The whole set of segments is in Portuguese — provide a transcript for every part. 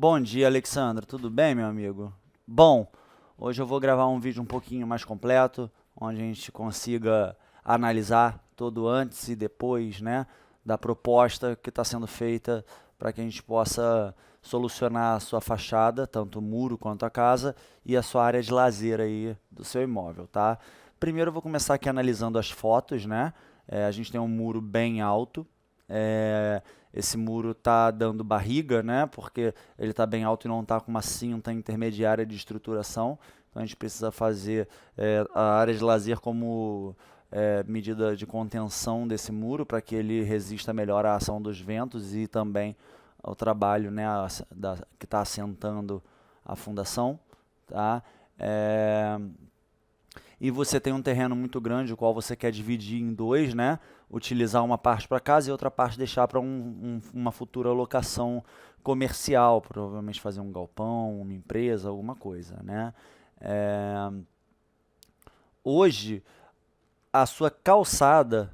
Bom dia, Alexandre. Tudo bem, meu amigo? Bom, hoje eu vou gravar um vídeo um pouquinho mais completo, onde a gente consiga analisar todo o antes e depois, né, da proposta que está sendo feita para que a gente possa solucionar a sua fachada, tanto o muro quanto a casa, e a sua área de lazer aí do seu imóvel, tá? Primeiro eu vou começar aqui analisando as fotos, né? A gente tem um muro bem alto. É, esse muro está dando barriga, né? Porque ele está bem alto e não está com uma cinta intermediária de estruturação. Então a gente precisa fazer a área de lazer como medida de contenção desse muro para que ele resista melhor à ação dos ventos e também ao trabalho, né, que está assentando a fundação. Tá? É, e você tem um terreno muito grande, o qual você quer dividir em dois, né? Utilizar uma parte para casa e outra parte deixar para uma futura locação comercial, provavelmente fazer um galpão, uma empresa, alguma coisa, né? É, hoje, a sua calçada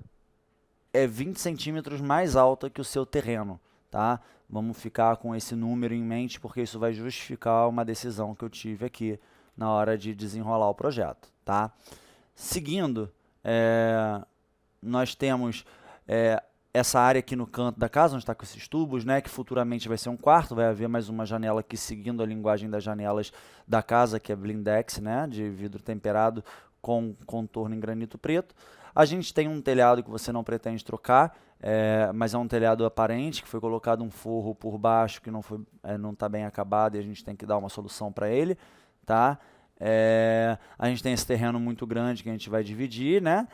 é 20 centímetros mais alta que o seu terreno, tá? Vamos ficar com esse número em mente, porque isso vai justificar uma decisão que eu tive aqui na hora de desenrolar o projeto, tá? Seguindo, nós temos essa área aqui no canto da casa, onde está com esses tubos, né, que futuramente vai ser um quarto, vai haver mais uma janela aqui seguindo a linguagem das janelas da casa, que é blindex, né, de vidro temperado com contorno em granito preto. A gente tem um telhado que você não pretende trocar, mas é um telhado aparente, que foi colocado um forro por baixo que não está bem acabado e a gente tem que dar uma solução para ele, tá? A gente tem esse terreno muito grande que a gente vai dividir, né?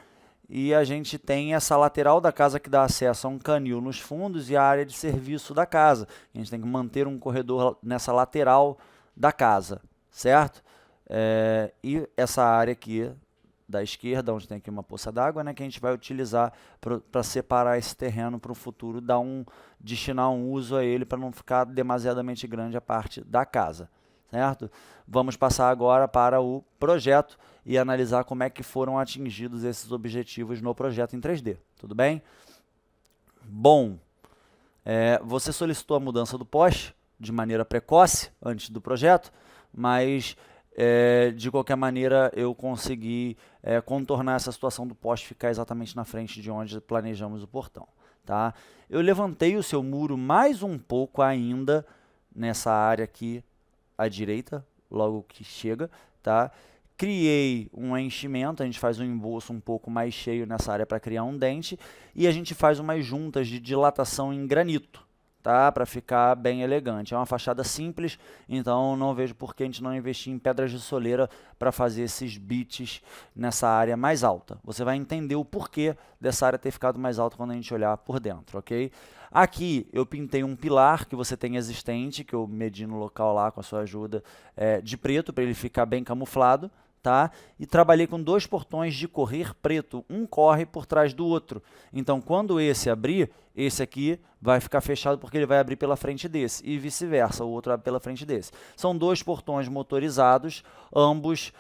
E a gente tem essa lateral da casa que dá acesso a um canil nos fundos e a área de serviço da casa. A gente tem que manter um corredor nessa lateral da casa, certo? E essa área aqui da esquerda, onde tem aqui uma poça d'água, né, que a gente vai utilizar para separar esse terreno para o futuro, destinar um uso a ele para não ficar demasiadamente grande a parte da casa, certo? Vamos passar agora para o projeto e analisar como é que foram atingidos esses objetivos no projeto em 3D, tudo bem? Bom, você solicitou a mudança do poste de maneira precoce antes do projeto, mas de qualquer maneira eu consegui contornar essa situação do poste ficar exatamente na frente de onde planejamos o portão. Tá? Eu levantei o seu muro mais um pouco ainda nessa área aqui à direita, logo que chega, tá? Criei um enchimento, a gente faz um embolso um pouco mais cheio nessa área para criar um dente, e a gente faz umas juntas de dilatação em granito, tá? Para ficar bem elegante. É uma fachada simples, então não vejo por que a gente não investir em pedras de soleira para fazer esses beats nessa área mais alta. Você vai entender o porquê dessa área ter ficado mais alta quando a gente olhar por dentro, ok? Aqui eu pintei um pilar que você tem existente, que eu medi no local lá com a sua ajuda, de preto, para ele ficar bem camuflado. Tá? E trabalhei com dois portões de correr preto, um corre por trás do outro. Então, quando esse abrir, esse aqui vai ficar fechado porque ele vai abrir pela frente desse, e vice-versa, o outro abre pela frente desse. São dois portões motorizados, ambos,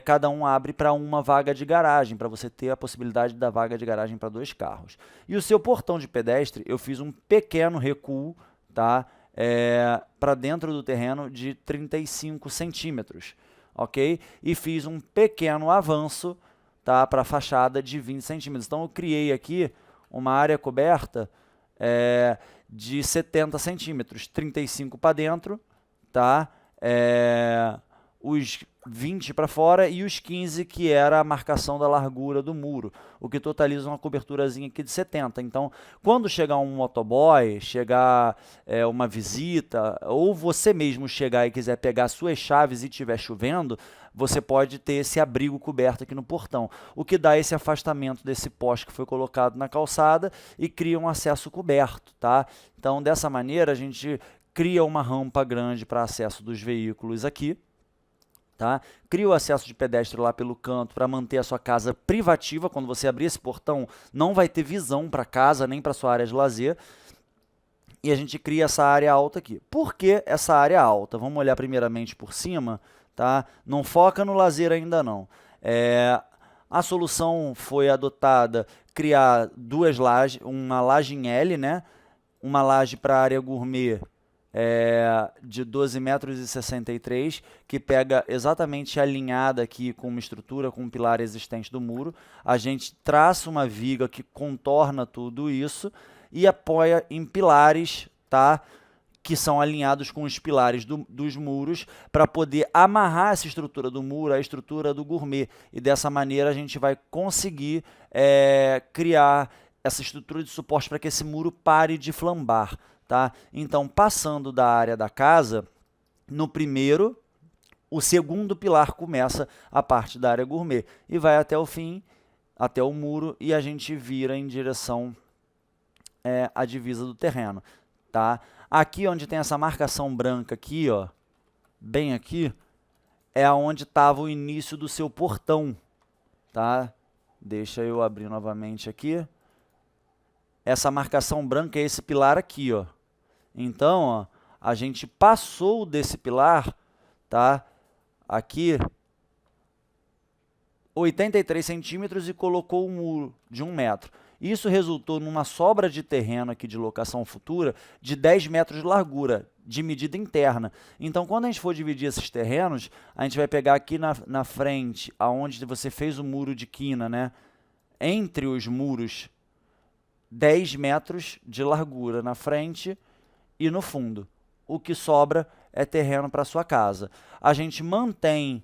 cada um abre para uma vaga de garagem, para você ter a possibilidade da vaga de garagem para dois carros. E o seu portão de pedestre, eu fiz um pequeno recuo, tá? Para dentro do terreno de 35 centímetros. Ok? E fiz um pequeno avanço, tá, para a fachada de 20 centímetros. Então eu criei aqui uma área coberta de 70 centímetros, 35 para dentro, tá? Os 20 para fora e os 15 que era a marcação da largura do muro, o que totaliza uma coberturazinha aqui de 70. Então, quando chegar um motoboy, chegar uma visita, ou você mesmo chegar e quiser pegar suas chaves e estiver chovendo, você pode ter esse abrigo coberto aqui no portão, o que dá esse afastamento desse poste que foi colocado na calçada e cria um acesso coberto, tá? Então, dessa maneira, a gente cria uma rampa grande para acesso dos veículos aqui, tá? Cria o acesso de pedestre lá pelo canto para manter a sua casa privativa. Quando você abrir esse portão, não vai ter visão para casa nem para sua área de lazer. E a gente cria essa área alta aqui. Por que essa área alta? Vamos olhar primeiramente por cima, tá? Não foca no lazer ainda não. A solução foi adotada, criar duas lajes, uma laje em L, né? Uma laje para a área gourmet, de 12,63 metros, que pega exatamente alinhada aqui com uma estrutura, com um pilar existente do muro. A gente traça uma viga que contorna tudo isso e apoia em pilares, tá? Que são alinhados com os pilares dos muros, para poder amarrar essa estrutura do muro à estrutura do gourmet. E dessa maneira a gente vai conseguir criar essa estrutura de suporte para que esse muro pare de flambar. Tá? Então, passando da área da casa, no primeiro, o segundo pilar começa a parte da área gourmet e vai até o fim, até o muro, e a gente vira em direção à divisa do terreno. Tá? Aqui onde tem essa marcação branca aqui, ó, bem aqui, é onde estava o início do seu portão. Tá? Deixa eu abrir novamente aqui. Essa marcação branca é esse pilar aqui, ó. Então, ó, a gente passou desse pilar, tá? Aqui, 83 centímetros e colocou um muro de 1 metro. Isso resultou numa sobra de terreno aqui de locação futura de 10 metros de largura, de medida interna. Então, quando a gente for dividir esses terrenos, a gente vai pegar aqui na frente, aonde você fez o muro de quina, né? Entre os muros, 10 metros de largura na frente e no fundo. O que sobra é terreno para sua casa. A gente mantém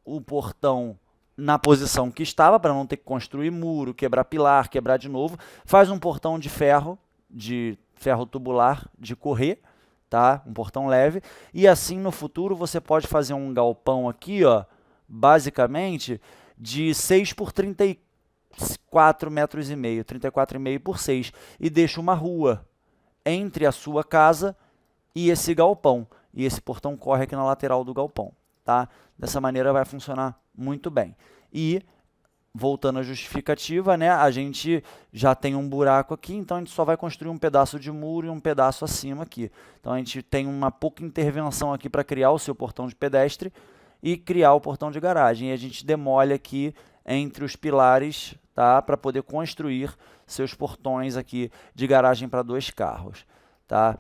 o portão na posição que estava, para não ter que construir muro, quebrar pilar, quebrar de novo. Faz um portão de ferro tubular, de correr, tá? Um portão leve. E assim, no futuro, você pode fazer um galpão aqui, ó, basicamente, de 6 por 34,5 metros, 34,5 por 6, e deixa uma rua entre a sua casa e esse galpão. E esse portão corre aqui na lateral do galpão. Tá? Dessa maneira vai funcionar muito bem. E, voltando à justificativa, né, a gente já tem um buraco aqui, então a gente só vai construir um pedaço de muro e um pedaço acima aqui. Então a gente tem uma pouca intervenção aqui para criar o seu portão de pedestre e criar o portão de garagem. E a gente demole aqui entre os pilares, tá, para poder construir seus portões aqui de garagem para 2 carros. Tá?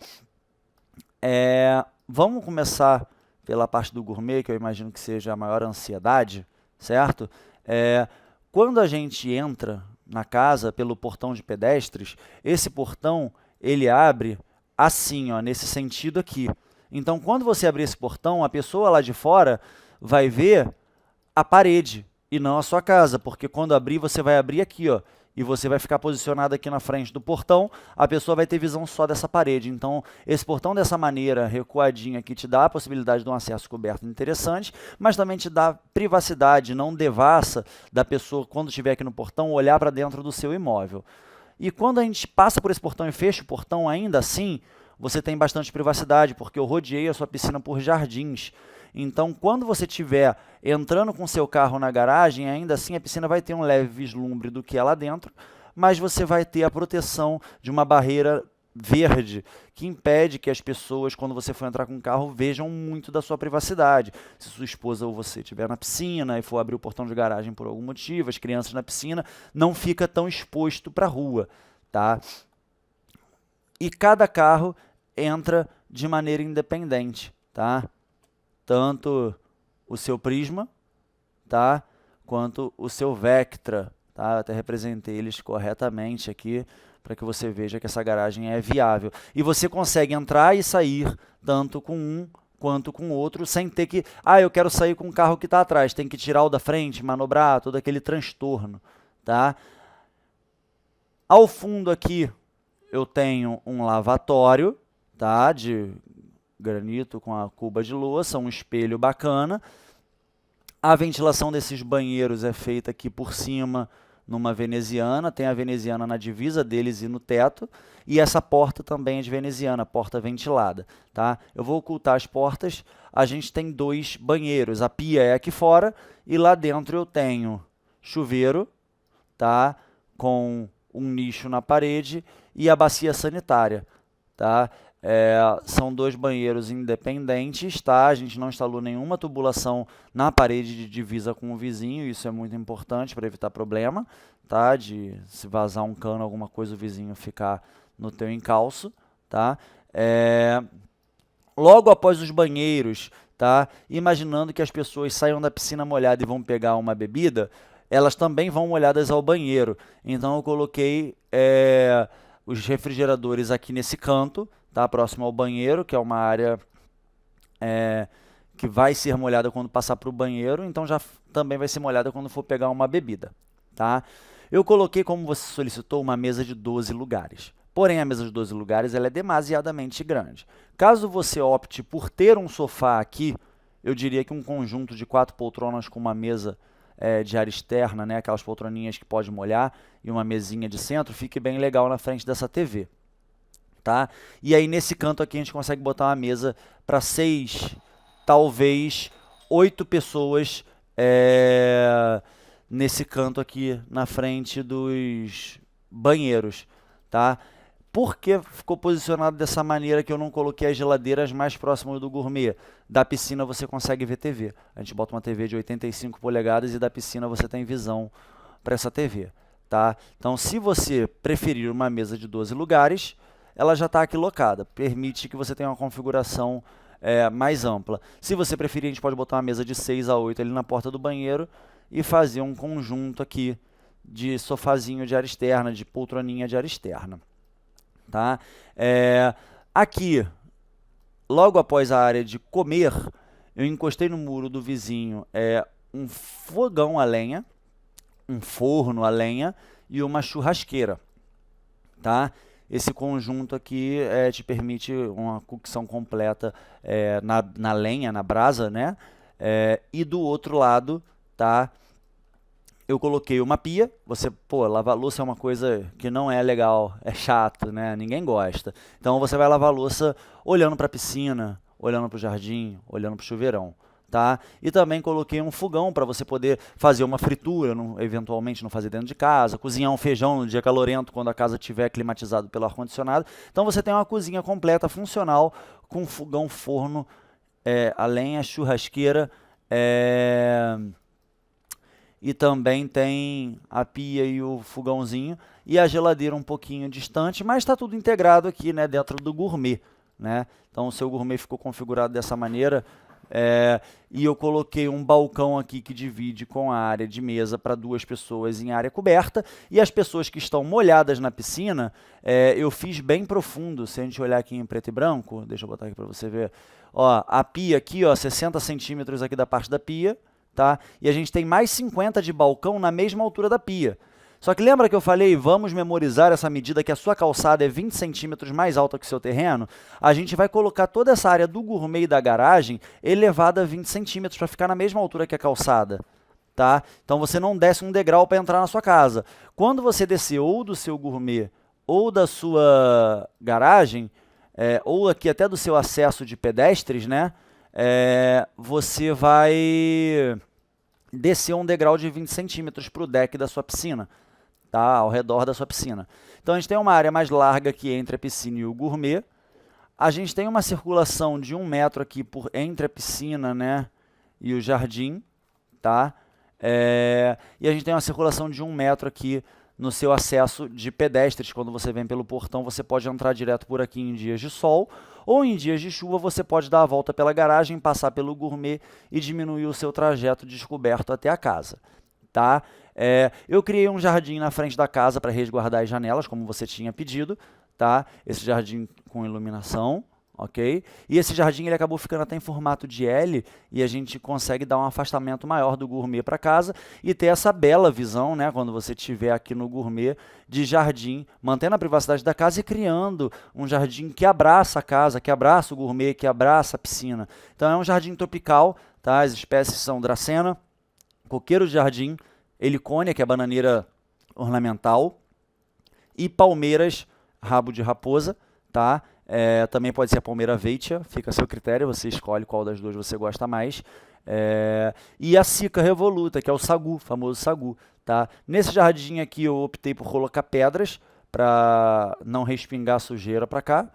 Vamos começar pela parte do gourmet, que eu imagino que seja a maior ansiedade, certo? Quando a gente entra na casa pelo portão de pedestres, esse portão ele abre assim, ó, nesse sentido aqui. Então, quando você abrir esse portão, a pessoa lá de fora vai ver a parede e não a sua casa, porque quando abrir, você vai abrir aqui, ó, e você vai ficar posicionado aqui na frente do portão, a pessoa vai ter visão só dessa parede. Então, esse portão dessa maneira, recuadinho aqui, te dá a possibilidade de um acesso coberto interessante, mas também te dá privacidade, não devassa da pessoa, quando estiver aqui no portão, olhar para dentro do seu imóvel. E quando a gente passa por esse portão e fecha o portão, ainda assim, você tem bastante privacidade, porque eu rodeei a sua piscina por jardins. Então, quando você estiver entrando com seu carro na garagem, ainda assim a piscina vai ter um leve vislumbre do que é lá dentro, mas você vai ter a proteção de uma barreira verde, que impede que as pessoas, quando você for entrar com o carro, vejam muito da sua privacidade. Se sua esposa ou você estiver na piscina e for abrir o portão de garagem por algum motivo, as crianças na piscina, não fica tão exposto para a rua. Tá? E cada carro entra de maneira independente. Tá? Tanto o seu Prisma, tá, quanto o seu Vectra. Tá? Eu até representei eles corretamente aqui, para que você veja que essa garagem é viável. E você consegue entrar e sair, tanto com um quanto com o outro, sem ter que... eu quero sair com o carro que está atrás, tem que tirar o da frente, manobrar, todo aquele transtorno. Tá? Ao fundo aqui, eu tenho um lavatório, tá, de granito com a cuba de louça, um espelho bacana. A ventilação desses banheiros é feita aqui por cima, numa veneziana, tem a veneziana na divisa deles e no teto, e essa porta também é de veneziana, porta ventilada. Tá? Eu vou ocultar as portas, a gente tem 2 banheiros, a pia é aqui fora, e lá dentro eu tenho chuveiro, tá? Com um nicho na parede, e a bacia sanitária. Tá? São 2 banheiros independentes, tá? A gente não instalou nenhuma tubulação na parede de divisa com o vizinho, isso é muito importante para evitar problema, tá? De se vazar um cano, alguma coisa, o vizinho ficar no teu encalço, tá? Logo após os banheiros, tá? Imaginando que as pessoas saiam da piscina molhada e vão pegar uma bebida, elas também vão molhadas ao banheiro. Então eu coloquei os refrigeradores aqui nesse canto, tá? Próximo ao banheiro, que é uma área que vai ser molhada quando passar para o banheiro, então já também vai ser molhada quando for pegar uma bebida, tá? Eu coloquei, como você solicitou, uma mesa de 12 lugares. Porém, a mesa de 12 lugares ela é demasiadamente grande. Caso você opte por ter um sofá aqui, eu diria que um conjunto de 4 poltronas com uma mesa de área externa, né, aquelas poltroninhas que pode molhar, e uma mesinha de centro, fique bem legal na frente dessa TV. Tá? E aí, nesse canto aqui, a gente consegue botar uma mesa para 6, talvez 8 pessoas nesse canto aqui na frente dos banheiros. Tá? Por que ficou posicionado dessa maneira que eu não coloquei as geladeiras mais próximas do gourmet? Da piscina você consegue ver TV. A gente bota uma TV de 85 polegadas e da piscina você tem visão para essa TV. Tá? Então, se você preferir uma mesa de 12 lugares, ela já está aqui locada. Permite que você tenha uma configuração mais ampla. Se você preferir, a gente pode botar uma mesa de 6 a 8 ali na porta do banheiro e fazer um conjunto aqui de sofazinho de área externa, de poltroninha de área externa. Tá? Aqui, logo após a área de comer, eu encostei no muro do vizinho um fogão a lenha, um forno a lenha e uma churrasqueira. Tá? Esse conjunto aqui te permite uma cocção completa na lenha, na brasa, né? E do outro lado, tá? Eu coloquei uma pia. Lavar louça é uma coisa que não é legal, é chato, né? Ninguém gosta. Então você vai lavar louça olhando para a piscina, olhando para o jardim, olhando para o chuveirão. Tá? E também coloquei um fogão para você poder fazer uma fritura, eventualmente não fazer dentro de casa, cozinhar um feijão no dia calorento, quando a casa estiver climatizada pelo ar-condicionado. Então você tem uma cozinha completa, funcional, com fogão, forno, a lenha, churrasqueira, e também tem a pia e o fogãozinho, e a geladeira um pouquinho distante, mas está tudo integrado aqui, né, dentro do gourmet. Né? Então o seu gourmet ficou configurado dessa maneira. E eu coloquei um balcão aqui que divide com a área de mesa para 2 pessoas em área coberta, e as pessoas que estão molhadas na piscina, eu fiz bem profundo. Se a gente olhar aqui em preto e branco, deixa eu botar aqui para você ver, ó, a pia aqui, ó, 60 centímetros aqui da parte da pia, tá? E a gente tem mais 50 de balcão na mesma altura da pia. Só que lembra que eu falei, vamos memorizar essa medida que a sua calçada é 20 centímetros mais alta que o seu terreno? A gente vai colocar toda essa área do gourmet e da garagem elevada a 20 centímetros para ficar na mesma altura que a calçada. Tá? Então você não desce um degrau para entrar na sua casa. Quando você descer ou do seu gourmet ou da sua garagem, ou aqui até do seu acesso de pedestres, né? Você vai descer um degrau de 20 centímetros para o deck da sua piscina. Tá? Ao redor da sua piscina. Então a gente tem uma área mais larga aqui entre a piscina e o gourmet. A gente tem uma circulação de 1 metro aqui entre a piscina, né, e o jardim. Tá? E a gente tem uma circulação de 1 metro aqui no seu acesso de pedestres. Quando você vem pelo portão, você pode entrar direto por aqui em dias de sol, ou em dias de chuva você pode dar a volta pela garagem, passar pelo gourmet e diminuir o seu trajeto descoberto até a casa. Tá? Eu criei um jardim na frente da casa para resguardar as janelas, como você tinha pedido. Tá? Esse jardim com iluminação. Okay? E esse jardim ele acabou ficando até em formato de L, e a gente consegue dar um afastamento maior do gourmet para casa e ter essa bela visão, né, quando você estiver aqui no gourmet, de jardim, mantendo a privacidade da casa e criando um jardim que abraça a casa, que abraça o gourmet, que abraça a piscina. Então é um jardim tropical, tá? As espécies são dracena, coqueiro de jardim, helicônia, que é a bananeira ornamental, e palmeiras, rabo de raposa, tá? Também pode ser a palmeira veitia, fica a seu critério, você escolhe qual das duas você gosta mais. E a cica revoluta, que é o sagu, famoso sagu. Tá? Nesse jardim aqui eu optei por colocar pedras, para não respingar sujeira para cá.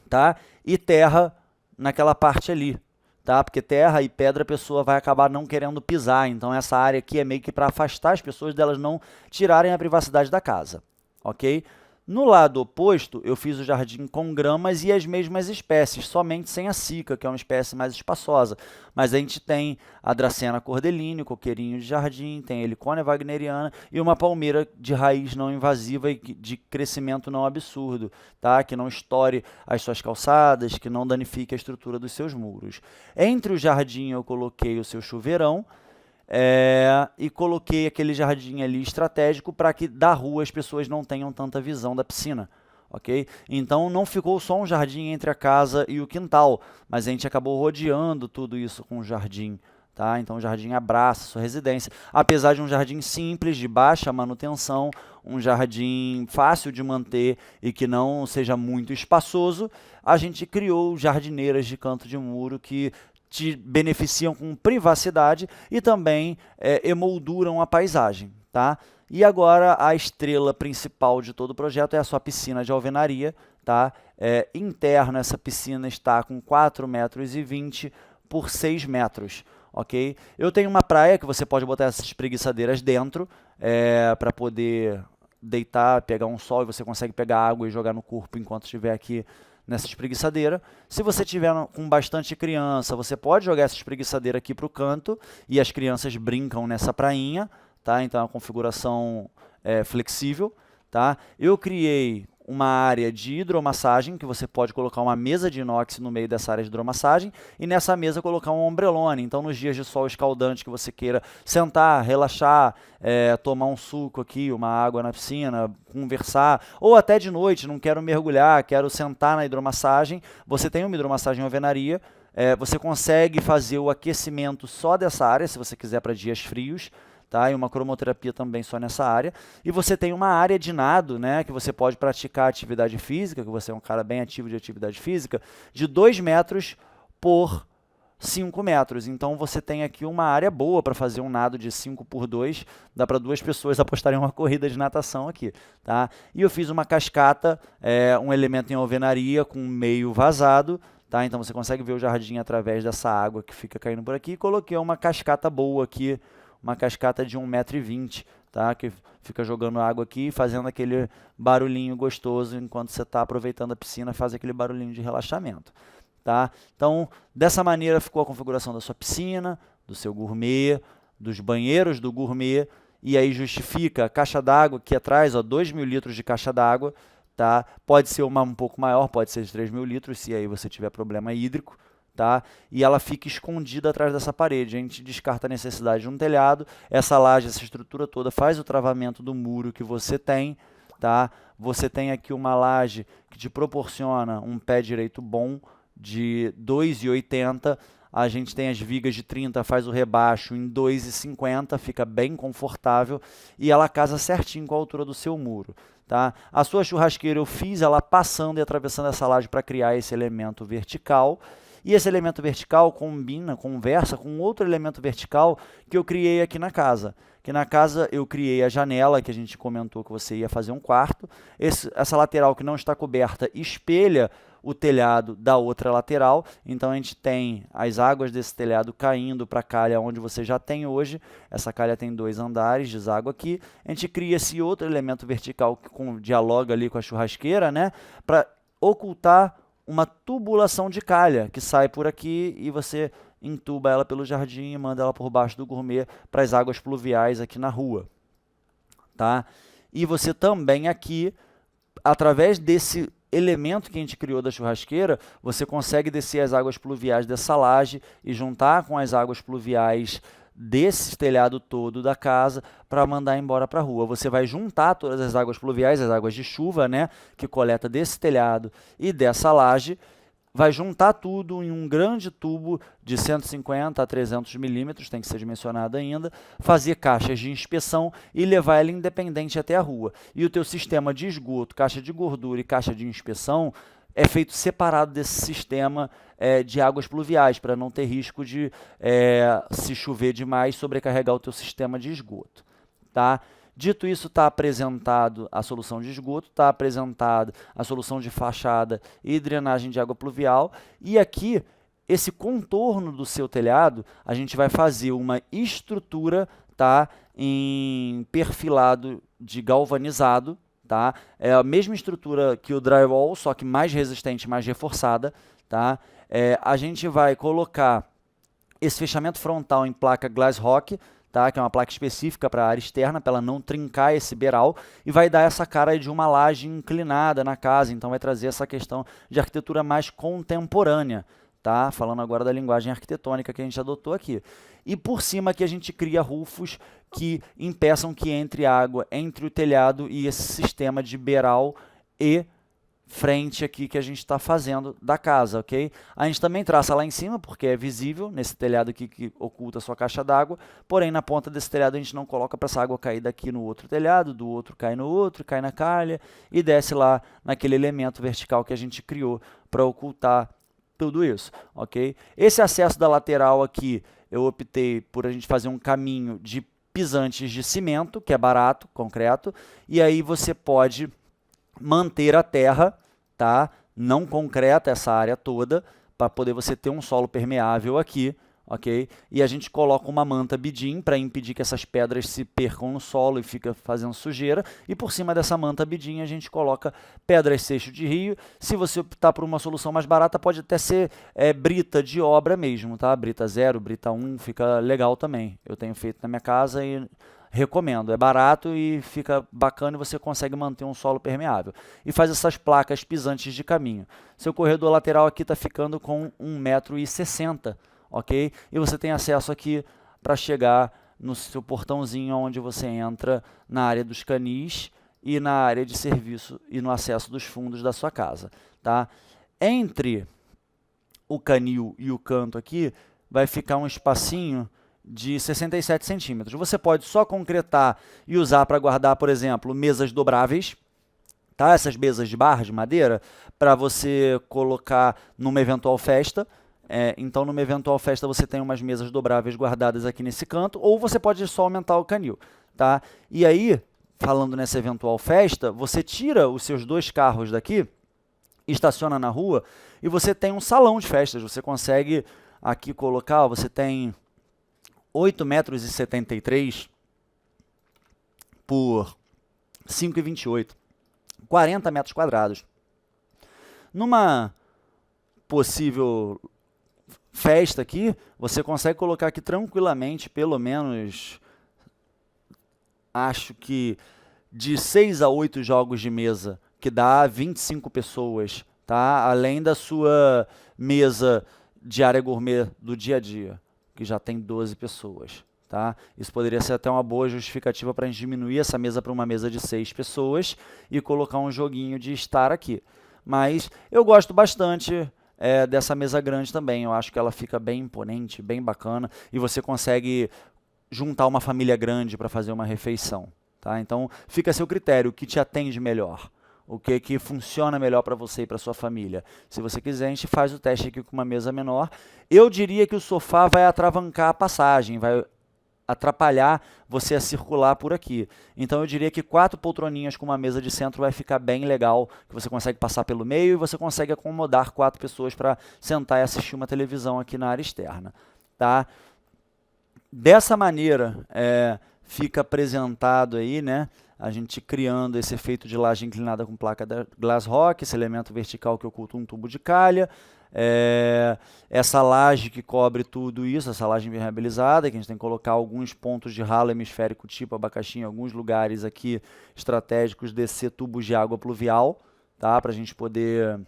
Tá? E terra naquela parte ali. Tá? Porque terra e pedra a pessoa vai acabar não querendo pisar. Então essa área aqui é meio que para afastar as pessoas delas não tirarem a privacidade da casa. Ok? No lado oposto, eu fiz o jardim com gramas e as mesmas espécies, somente sem a cica, que é uma espécie mais espaçosa. Mas a gente tem a Dracena cordeline, coqueirinho de jardim, tem a Heliconia wagneriana e uma palmeira de raiz não invasiva e de crescimento não absurdo, tá? Que não estoure as suas calçadas, que não danifique a estrutura dos seus muros. Entre o jardim eu coloquei o seu chuveirão, e coloquei aquele jardim ali estratégico para que da rua as pessoas não tenham tanta visão da piscina, ok? Então não ficou só um jardim entre a casa e o quintal, mas a gente acabou rodeando tudo isso com o jardim, tá? Então o jardim abraça a sua residência, apesar de um jardim simples, de baixa manutenção, um jardim fácil de manter e que não seja muito espaçoso, a gente criou jardineiras de canto de muro que te beneficiam com privacidade e também emolduram a paisagem, tá? E agora a estrela principal de todo o projeto é a sua piscina de alvenaria, tá? Interna essa piscina está com 4,20 m por 6 metros, ok? Eu tenho uma praia que você pode botar essas espreguiçadeiras dentro para poder deitar, pegar um sol e você consegue pegar água e jogar no corpo enquanto estiver aqui nessa espreguiçadeira. Se você tiver com bastante criança, você pode jogar essa espreguiçadeira aqui para o canto e as crianças brincam nessa prainha, tá? Então é uma configuração flexível, tá? Eu criei uma área de hidromassagem, que você pode colocar uma mesa de inox no meio dessa área de hidromassagem e nessa mesa colocar um ombrelone. Então, nos dias de sol escaldante que você queira sentar, relaxar, tomar um suco aqui, uma água na piscina, conversar, ou até de noite, não quero mergulhar, quero sentar na hidromassagem, você tem uma hidromassagem em alvenaria, você consegue fazer o aquecimento só dessa área, se você quiser para dias frios, tá? E uma cromoterapia também só nessa área. E você tem uma área de nado, né, que você pode praticar atividade física, que você é um cara bem ativo de atividade física, de 2 metros por 5 metros. Então você tem aqui uma área boa para fazer um nado de 5 por 2, dá para 2 pessoas apostarem uma corrida de natação aqui, tá? E eu fiz uma cascata, um elemento em alvenaria com meio vazado, tá? Então você consegue ver o jardim através dessa água que fica caindo por aqui. E coloquei uma cascata boa aqui, uma cascata de 1,20 m, tá? Que fica jogando água aqui, fazendo aquele barulhinho gostoso enquanto você está aproveitando a piscina, faz aquele barulhinho de relaxamento, tá? Então, dessa maneira ficou a configuração da sua piscina, do seu gourmet, dos banheiros do gourmet, e aí justifica a caixa d'água aqui atrás, 2.000 litros de caixa d'água, tá? Pode ser uma um pouco maior, pode ser de 3.000 litros, se aí você tiver problema hídrico, tá? E ela fica escondida atrás dessa parede. A gente descarta a necessidade de um telhado, essa laje, essa estrutura toda faz o travamento do muro que você tem, tá? Você tem aqui uma laje que te proporciona um pé direito bom de 2,80 m. A gente tem as vigas de 30, faz o rebaixo em 2,50, fica bem confortável e ela casa certinho com a altura do seu muro, tá? A sua churrasqueira eu fiz ela passando e atravessando essa laje para criar esse elemento vertical. E esse elemento vertical conversa com outro elemento vertical que eu criei aqui na casa. Que na casa eu criei a janela, que a gente comentou que você ia fazer um quarto. Essa lateral que não está coberta espelha o telhado da outra lateral. Então a gente tem as águas desse telhado caindo para a calha onde você já tem hoje. Essa calha tem 2 andares, deságua aqui. A gente cria esse outro elemento vertical que dialoga ali com a churrasqueira, né, para ocultar uma tubulação de calha que sai por aqui e você entuba ela pelo jardim e manda ela por baixo do gourmet para as águas pluviais aqui na rua, tá? E você também aqui, através desse elemento que a gente criou da churrasqueira, você consegue descer as águas pluviais dessa laje e juntar com as águas pluviais desse telhado todo da casa para mandar embora para a rua. Você vai juntar todas as águas pluviais, as águas de chuva, né, que coleta desse telhado e dessa laje, vai juntar tudo em um grande tubo de 150 a 300 milímetros, tem que ser dimensionado ainda, fazer caixas de inspeção e levar ela independente até a rua. E o teu sistema de esgoto, caixa de gordura e caixa de inspeção é feito separado desse sistema de águas pluviais, para não ter risco de, se chover demais, sobrecarregar o teu sistema de esgoto, tá? Dito isso, está apresentado a solução de esgoto, está apresentado a solução de fachada e drenagem de água pluvial, e aqui, esse contorno do seu telhado, a gente vai fazer uma estrutura, tá, em perfilado de galvanizado, tá? É a mesma estrutura que o drywall, só que mais resistente, mais reforçada, tá? A gente vai colocar esse fechamento frontal em placa Glass Rock, tá? Que é uma placa específica para a área externa, para ela não trincar esse beiral, e vai dar essa cara de uma laje inclinada na casa, então vai trazer essa questão de arquitetura mais contemporânea, tá? Falando agora da linguagem arquitetônica que a gente adotou aqui. E por cima aqui a gente cria rufos que impeçam que entre água entre o telhado e esse sistema de beiral e frente aqui que a gente está fazendo da casa, ok? A gente também traça lá em cima, porque é visível nesse telhado aqui que oculta a sua caixa d'água, porém na ponta desse telhado a gente não coloca para essa água cair daqui no outro telhado, do outro cai no outro, cai na calha e desce lá naquele elemento vertical que a gente criou para ocultar tudo isso, ok? Esse acesso da lateral aqui, eu optei por a gente fazer um caminho de pisantes de cimento, que é barato, concreto, e aí você pode manter a terra, tá? Não concreta essa área toda, para poder você ter um solo permeável aqui, ok? E a gente coloca uma manta bidim para impedir que essas pedras se percam no solo e fica fazendo sujeira, e por cima dessa manta bidim a gente coloca pedras seixo de rio. Se você optar por uma solução mais barata, pode até ser brita de obra mesmo, tá? Brita 0, brita 1, fica legal também. Eu tenho feito na minha casa e recomendo, é barato e fica bacana e você consegue manter um solo permeável. E faz essas placas pisantes de caminho. Seu corredor lateral aqui está ficando com 1,60 m, ok? E você tem acesso aqui para chegar no seu portãozinho onde você entra na área dos canis e na área de serviço e no acesso dos fundos da sua casa, tá? Entre o canil e o canto aqui vai ficar um espacinho de 67 centímetros. Você pode só concretar e usar para guardar, por exemplo, mesas dobráveis, tá? Essas mesas de barra de madeira, para você colocar numa eventual festa. Então, numa eventual festa, você tem umas mesas dobráveis guardadas aqui nesse canto, ou você pode só aumentar o canil, tá? E aí, falando nessa eventual festa, você tira os seus 2 carros daqui, estaciona na rua, e você tem um salão de festas. Você consegue aqui colocar, você tem 8,73 m por 5,28 m, 40 metros quadrados. Numa possível festa aqui, você consegue colocar aqui tranquilamente, pelo menos, acho que de 6 a 8 jogos de mesa, que dá 25 pessoas, tá? Além da sua mesa de área gourmet do dia a dia, que já tem 12 pessoas, tá? Isso poderia ser até uma boa justificativa para a gente diminuir essa mesa para uma mesa de 6 pessoas e colocar um joguinho de estar aqui. Mas eu gosto bastante dessa mesa grande também. Eu acho que ela fica bem imponente, bem bacana, e você consegue juntar uma família grande para fazer uma refeição, tá? Então fica a seu critério, o que te atende melhor. O que funciona melhor para você e para sua família. Se você quiser, a gente faz o teste aqui com uma mesa menor. Eu diria que o sofá vai atravancar a passagem, vai atrapalhar você a circular por aqui. Então eu diria que 4 poltroninhas com uma mesa de centro vai ficar bem legal, que você consegue passar pelo meio e você consegue acomodar 4 pessoas para sentar e assistir uma televisão aqui na área externa, tá? Dessa maneira, fica apresentado aí, né? A gente criando esse efeito de laje inclinada com placa da Glass Rock, esse elemento vertical que oculta um tubo de calha, essa laje que cobre tudo isso, essa laje impermeabilizada, que a gente tem que colocar alguns pontos de ralo hemisférico tipo abacaxi em alguns lugares aqui estratégicos, descer tubos de água pluvial, tá? Para a gente poder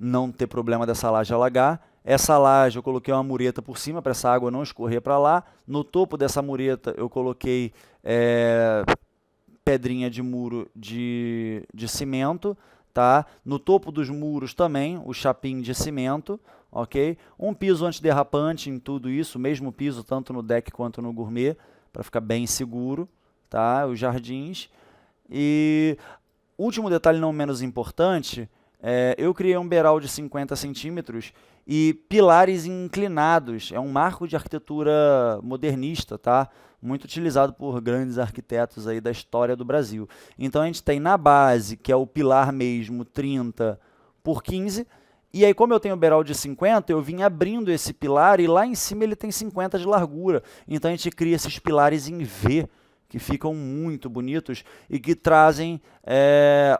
não ter problema dessa laje alagar. Essa laje eu coloquei uma mureta por cima para essa água não escorrer para lá. No topo dessa mureta eu coloquei pedrinha de muro de cimento, tá? No topo dos muros também o chapim de cimento, ok? Um piso antiderrapante em tudo isso, mesmo piso tanto no deck quanto no gourmet, para ficar bem seguro, tá? Os jardins. E último detalhe não menos importante, eu criei um beiral de 50 centímetros e pilares inclinados. É um marco de arquitetura modernista, tá? Muito utilizado por grandes arquitetos aí da história do Brasil. Então a gente tem na base, que é o pilar mesmo, 30 por 15, e aí como eu tenho o beiral de 50, eu vim abrindo esse pilar e lá em cima ele tem 50 de largura. Então a gente cria esses pilares em V, que ficam muito bonitos e que trazem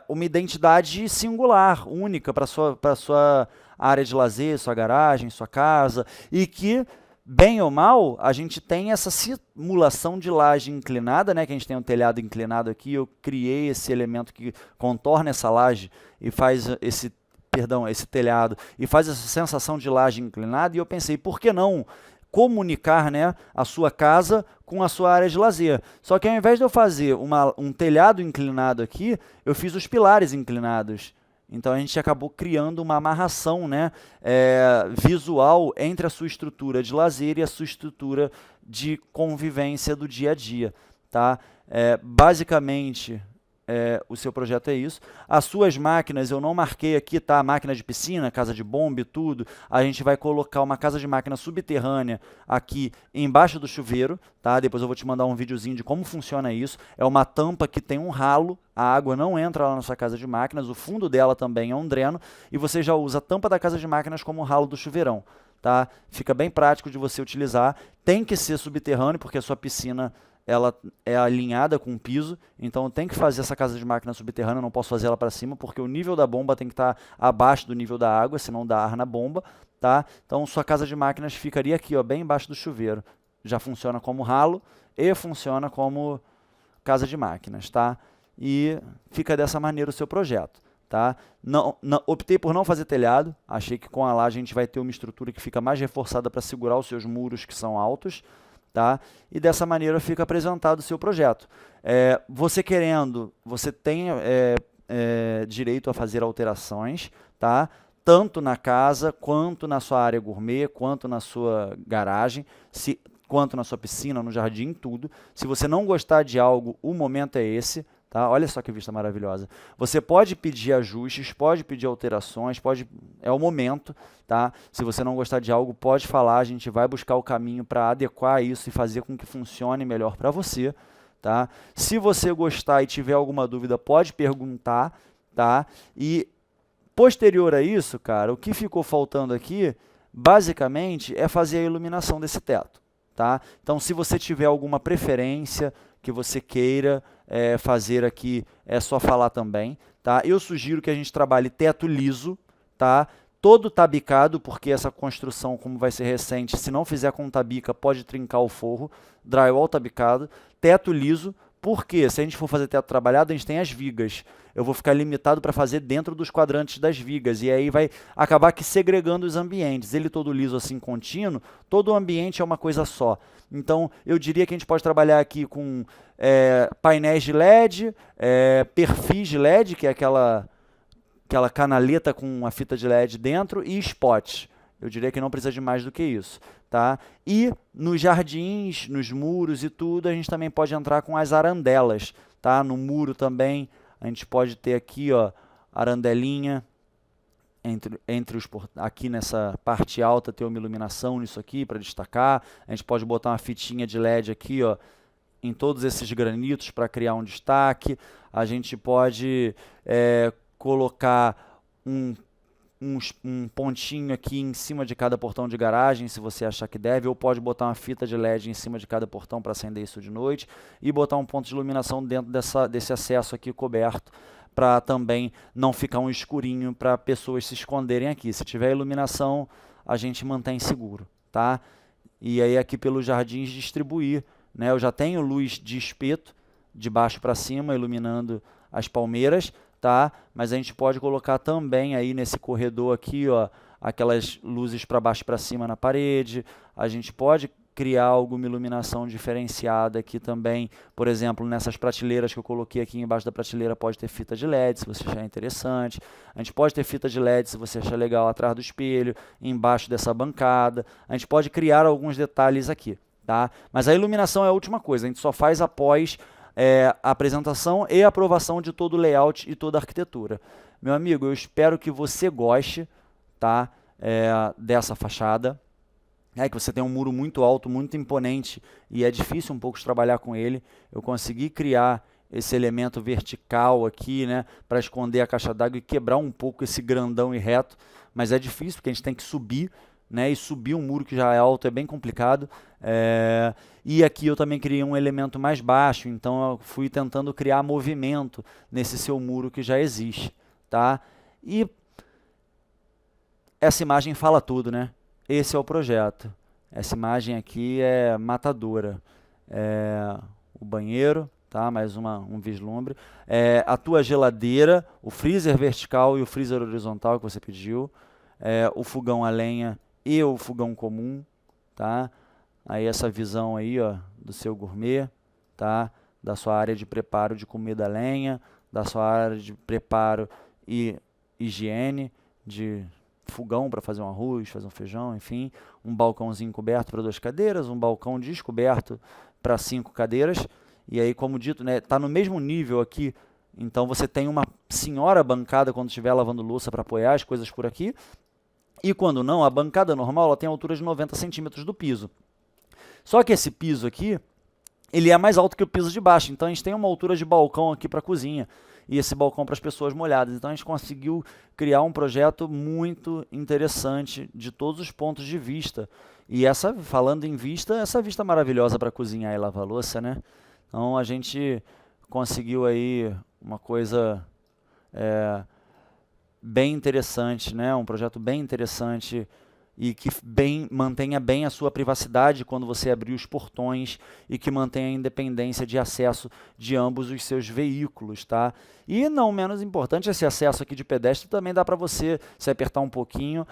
uma identidade singular, única para a sua área de lazer, sua garagem, sua casa, e que, bem ou mal, a gente tem essa simulação de laje inclinada, né, que a gente tem um telhado inclinado aqui, eu criei esse elemento que contorna essa laje e faz esse telhado, e faz essa sensação de laje inclinada, e eu pensei, por que não comunicar, né, a sua casa com a sua área de lazer? Só que ao invés de eu fazer um telhado inclinado aqui, eu fiz os pilares inclinados. Então a gente acabou criando uma amarração, né, visual entre a sua estrutura de lazer e a sua estrutura de convivência do dia a dia. Tá? Basicamente, o seu projeto é isso. As suas máquinas, eu não marquei aqui, tá? Máquina de piscina, casa de bomba e tudo. A gente vai colocar uma casa de máquina subterrânea aqui embaixo do chuveiro, tá? Depois eu vou te mandar um videozinho de como funciona isso. É uma tampa que tem um ralo, a água não entra lá na sua casa de máquinas, o fundo dela também é um dreno, e você já usa a tampa da casa de máquinas como ralo do chuveirão, tá? Fica bem prático de você utilizar. Tem que ser subterrâneo, porque a sua piscina ela é alinhada com o piso, então eu tenho que fazer essa casa de máquina subterrânea, eu não posso fazer ela para cima, porque o nível da bomba tem que estar abaixo do nível da água, senão dá ar na bomba, tá? Então sua casa de máquinas ficaria aqui, ó, bem embaixo do chuveiro. Já funciona como ralo e funciona como casa de máquinas, tá? E fica dessa maneira o seu projeto. Tá? Optei por não fazer telhado, achei que com a laje a gente vai ter uma estrutura que fica mais reforçada para segurar os seus muros que são altos. Tá? E dessa maneira fica apresentado o seu projeto. Você querendo, você tem direito a fazer alterações, tá? Tanto na casa, quanto na sua área gourmet, quanto na sua garagem, quanto na sua piscina, no jardim, tudo. Se você não gostar de algo, o momento é esse. Tá? Olha só que vista maravilhosa. Você pode pedir ajustes, pode pedir alterações, é o momento. Tá? Se você não gostar de algo, pode falar, a gente vai buscar o caminho para adequar isso e fazer com que funcione melhor para você. Tá? Se você gostar e tiver alguma dúvida, pode perguntar. Tá? E posterior a isso, cara, o que ficou faltando aqui, basicamente, é fazer a iluminação desse teto. Tá? Então, se você tiver alguma preferência que você queira fazer aqui, é só falar também. Tá? Eu sugiro que a gente trabalhe teto liso, tá? Todo tabicado, porque essa construção, como vai ser recente, se não fizer com tabica, pode trincar o forro. Drywall tabicado, teto liso, porque se a gente for fazer teto trabalhado, a gente tem as vigas. Eu vou ficar limitado para fazer dentro dos quadrantes das vigas, e aí vai acabar que segregando os ambientes. Ele todo liso assim, contínuo, todo o ambiente é uma coisa só. Então, eu diria que a gente pode trabalhar aqui com painéis de LED, perfis de LED, que é aquela canaleta com a fita de LED dentro, e spots. Eu diria que não precisa de mais do que isso. Tá? E nos jardins, nos muros e tudo, a gente também pode entrar com as arandelas. Tá? No muro também, a gente pode ter aqui, ó, arandelinha, aqui nessa parte alta ter uma iluminação nisso aqui para destacar. A gente pode botar uma fitinha de LED aqui, ó, em todos esses granitos para criar um destaque. A gente pode colocar um pontinho aqui em cima de cada portão de garagem, se você achar que deve, ou pode botar uma fita de LED em cima de cada portão para acender isso de noite, e botar um ponto de iluminação dentro desse acesso aqui coberto, para também não ficar um escurinho para pessoas se esconderem aqui. Se tiver iluminação, a gente mantém seguro. Tá? E aí aqui pelos jardins distribuir, né? Eu já tenho luz de espeto, de baixo para cima, iluminando as palmeiras, tá? Mas a gente pode colocar também aí nesse corredor aqui, ó, aquelas luzes para baixo e para cima na parede. A gente pode criar alguma iluminação diferenciada aqui também. Por exemplo, nessas prateleiras que eu coloquei aqui embaixo da prateleira, pode ter fita de LED, se você achar interessante. A gente pode ter fita de LED, se você achar legal, atrás do espelho, embaixo dessa bancada. A gente pode criar alguns detalhes aqui, tá? Mas a iluminação é a última coisa, a gente só faz após a apresentação e aprovação de todo o layout e toda a arquitetura. Meu amigo, eu espero que você goste, tá, dessa fachada. Que você tem um muro muito alto, muito imponente, e é difícil um pouco de trabalhar com ele. Eu consegui criar esse elemento vertical aqui, né, para esconder a caixa d'água e quebrar um pouco esse grandão e reto, mas é difícil porque a gente tem que subir, né, e subir um muro que já é alto é bem complicado. E aqui eu também criei um elemento mais baixo, então eu fui tentando criar movimento nesse seu muro que já existe, tá? E essa imagem fala tudo, né? Esse é o projeto. Essa imagem aqui é matadora. O banheiro, tá? Mais um vislumbre. A tua geladeira, o freezer vertical e o freezer horizontal que você pediu. O fogão a lenha e o fogão comum, tá? Aí essa visão aí, ó, do seu gourmet, tá? Da sua área de preparo de comida a lenha, da sua área de preparo e higiene, de fogão para fazer um arroz, fazer um feijão, enfim, um balcãozinho coberto para 2 cadeiras, um balcão descoberto para 5 cadeiras, e aí, como dito, né, tá no mesmo nível aqui, então você tem uma senhora bancada quando estiver lavando louça para apoiar as coisas por aqui, e quando não, a bancada normal ela tem a altura de 90 centímetros do piso. Só que esse piso aqui, ele é mais alto que o piso de baixo, então a gente tem uma altura de balcão aqui para a cozinha, e esse balcão para as pessoas molhadas. Então a gente conseguiu criar um projeto muito interessante de todos os pontos de vista. E falando em vista, essa vista maravilhosa para cozinhar e lavar louça, né? Então a gente conseguiu aí uma coisa bem interessante, né? Um projeto bem interessante e que mantenha bem a sua privacidade quando você abrir os portões e que mantenha a independência de acesso de ambos os seus veículos, tá? E não menos importante, esse acesso aqui de pedestre também dá para você se apertar um pouquinho,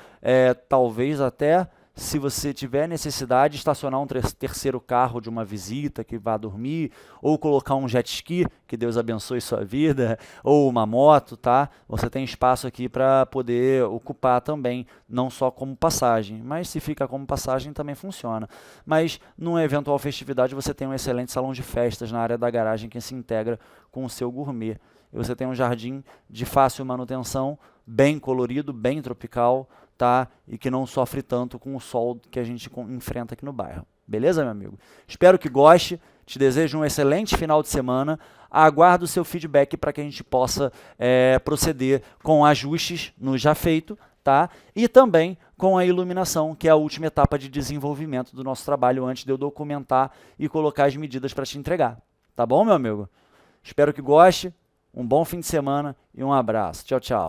talvez até, se você tiver necessidade, estacionar um terceiro carro de uma visita que vá dormir, ou colocar um jet ski, que Deus abençoe sua vida, ou uma moto, tá? Você tem espaço aqui para poder ocupar também, não só como passagem, mas se fica como passagem também funciona. Mas numa eventual festividade você tem um excelente salão de festas na área da garagem que se integra com o seu gourmet. E você tem um jardim de fácil manutenção, bem colorido, bem tropical, tá? E que não sofre tanto com o sol que a gente enfrenta aqui no bairro. Beleza, meu amigo? Espero que goste, te desejo um excelente final de semana, aguardo o seu feedback para que a gente possa proceder com ajustes no já feito, tá? E também com a iluminação, que é a última etapa de desenvolvimento do nosso trabalho antes de eu documentar e colocar as medidas para te entregar. Tá bom, meu amigo? Espero que goste, um bom fim de semana e um abraço. Tchau, tchau.